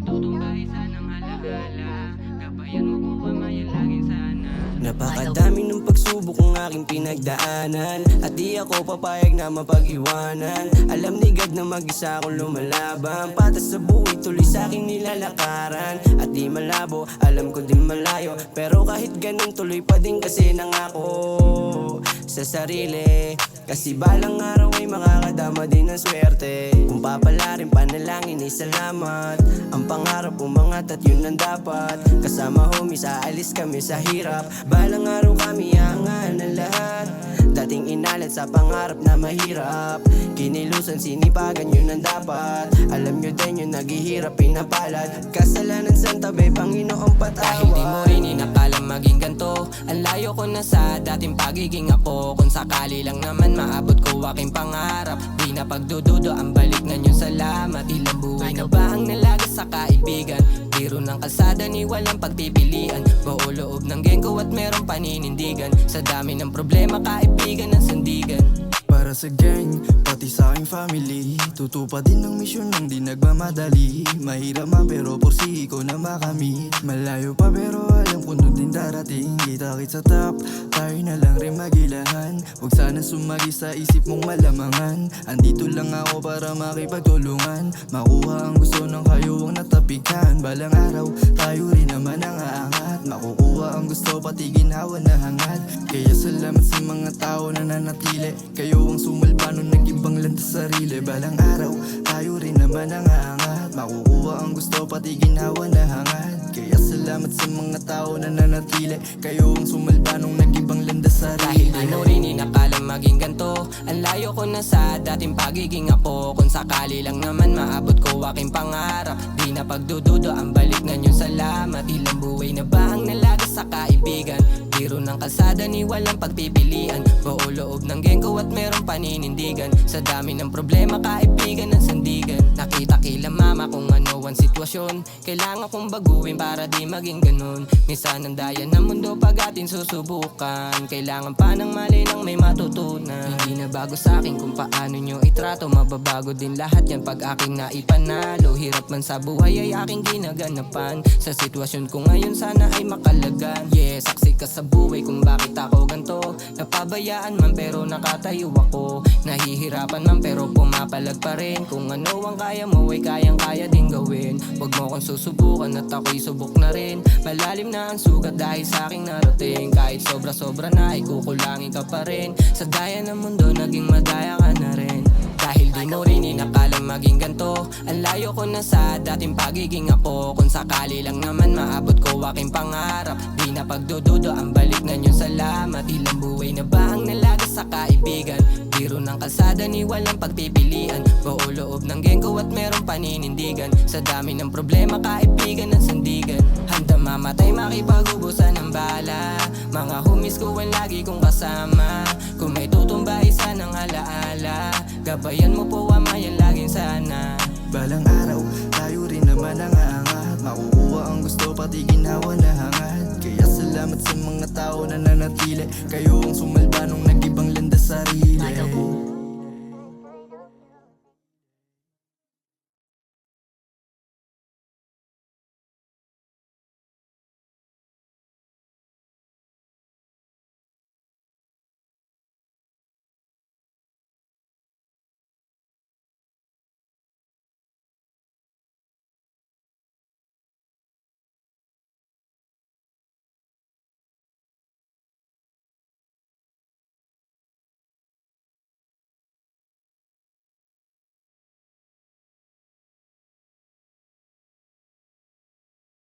tutumbay sanang alaala. Gabayan mo po mamaya laging sana. Napakadami ng pagsubok ang aking pinagdaanan, at di ako papayag na mapag-iwanan. Alam ni God na mag-isa akong lumalaban, patas sa buhay tuloy sa aking nilalakaran. At di malabo, alam ko din malayo, pero kahit ganun tuloy pa din kasi nangako sa sarili. Kasi balang araw ay makakadama din ng swerte. Kung papalarin panalangin ay salamat. Ang pangarap umangat at yun ang dapat. Kasama homies aalis kami sa hirap. Balang araw kami angan ng lahat. Dating inalat sa pangarap na mahirap. Kinilusan sinipagan yun ang dapat. Alam nyo din yung naghihirap pinapalad. Kasalanan sa tabi Panginoong patawad. Dahil di mo rin inakalang maging ganto, ang layo ko na sa dating pagiging ako. Kung sakali lang naman maabot ko aking pangarap, di na pagdududo ang balik ng yung salamat. Ilang buhay na ba ang nalagas sa kaibigan? Biro ng kalsada ni walang pagpipilian. Buo loob ng gengko at merong paninindigan. Sa dami ng problema kaibigan ng sandigan. Para sa gang, pati sa aking family, tutupad din ang misyon ng di nagmamadali. Mahirap man pero porsi ko na makamit. Malayo pa pero alam ko nun din darating. Kita-kit sa top, tayo na lang rin magilahan. Huwag sana sumagi sa isip mong malamangan. Andito lang ako para makipagtulungan. Makuha ang gusto ng kayuwang natapikan. Balang araw, tayo rin naman ang aangat. Makukuha ang gusto pati ginawa na hangad. Kaya salamat sa mga tao na nanatili. Kayo ang sumalba nung nag-ibang landas sarili. Balang araw, tayo rin naman ang aangat. Makukuha ang gusto pati ginawa na hangad. Kaya salamat sa mga tao na nanatili. Kayo ang sumalba nung nag-ibang landas sarili. Dahil di mo rin inakalang maging ganto, ang layo ko na sa dating pagiging ako. Kung sakali lang naman maabot ko aking pangarap, di na pagdududo ang balik ng yung salamat. Ilang buhay na ba ang nalagas sa kaibigan? Biro ng kalsada ni walang pagpipilian. Buo loob ng gengko at merong paninindigan. Sa dami ng problema kaibigan ng sandigan. Nakita kila mama kung ano ang sitwasyon. Kailangan kong baguhin para di maging ganun. Minsan ang daya ng mundo pag atin susubukan. Kailangan pa ng mali nang may matutunan. Hindi na bago sa akin kung paano nyo itrato. Mababago din lahat yan pag aking naipanalo. Hirap man sa buhay ay aking ginaganapan. Sa sitwasyon ko ngayon sana ay makalagan. Yeah, saksi ka sa buhay kung bakit ako ganto. Napabayaan man pero nakatayo ako. Nahihirapan man pero pumapalag pa rin. Kung ano ang kaya mo ay kayang-kaya din gawin. Huwag mo kong susubukan at ako'y subok na rin. Malalim na ang sugat dahil sa aking narating. Kahit sobra-sobra na ay kukulangin ka pa rin. Sa daya ng mundo naging madaya ka na rin. Dahil di mo rin inakalang maging ganto, ang layo ko na sa dating pagiging ako. Kung sakali lang naman maabot ko aking pangarap, di na pagdududo ang balik ng yung salamat. Ilang buhay na ba ang nalagas sa kaibigan? Biro ng kalsada ni walang pagpipilian. Buo loob ng gengko at merong paninindigan. Sa dami ng problema kaibigan ng sandigan. Handa mamatay makipag-ubusan ng bala. Mga homies ko ang lagi kong kasama. Kung may tutumba isa ng alaala, gabayan mo po amayan laging sana. Balang araw, tayo rin naman ang aangat. Makukuha ang gusto pati ginawa na hangad. Kaya salamat sa mga tao na nanatili. Kayo ang sumalba nung nag-ibang landas sarili.